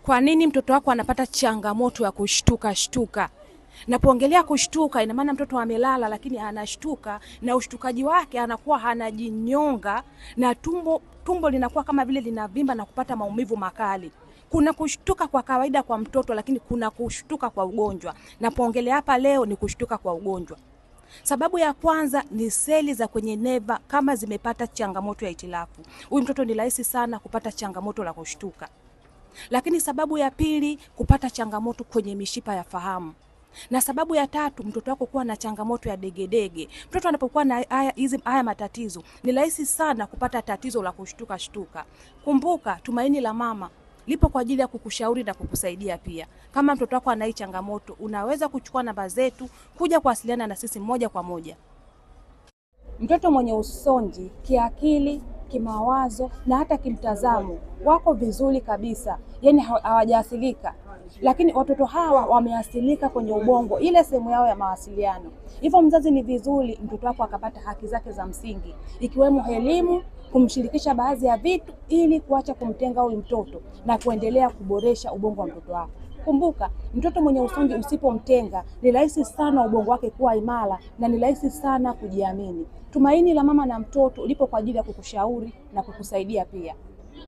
Kwa nini mtoto wako anapata changamoto ya kushtuka? Napoongelea kushtuka, ina maana mtoto amelala lakini anashtuka, na ushtukaji wake anakuwa anajinyonga na tumbo linakuwa kama vile linavimba na kupata maumivu makali. Kuna kushtuka kwa kawaida kwa mtoto, lakini kuna kushtuka kwa ugonjwa. Napoongelea hapa leo ni kushtuka kwa ugonjwa. Sababu ya kwanza ni seli za kwenye neva kama zimepata changamoto ya hitilafu. Huyu mtoto ni rahisi sana kupata changamoto la kushtuka. Lakini sababu ya pili, kupata changamoto kwenye mishipa ya fahamu. Na sababu ya tatu, mtoto wako kuwa na changamoto ya degedege. Mtoto anapokuwa na haya matatizo, ni rahisi sana kupata tatizo la kushtuka. Kumbuka, Tumaini la Mama lipo kwa ajili ya kukushauri na kukusaidia pia. Kama mtoto wako ana hii changamoto, unaweza kuchukua namba zetu kuja kuwasiliana na sisi moja kwa moja. Mtoto mwenye usonji kiakili, kimawazo na hata kimtazamo wako vizuri kabisa, yani hawajaathirika. Lakini watoto hawa wameathirika kwenye ubongo, ile sehemu yao ya mawasiliano. Hivyo mzazi, ni vizuri mtoto wako akapata haki zake za msingi, ikiwemo elimu, kumshirikisha baadhi ya vitu ili kuacha kumtenga huyu mtoto na kuendelea kuboresha ubongo wa mtoto wako. Kumbuka, mtoto mwenye usonji usipomtenga, ni rahisi sana ubongo wake kuwa imara na ni rahisi sana kujiamini. Tumaini la Mama na Mtoto lipo kwa ajili ya kukushauri na kukusaidia pia.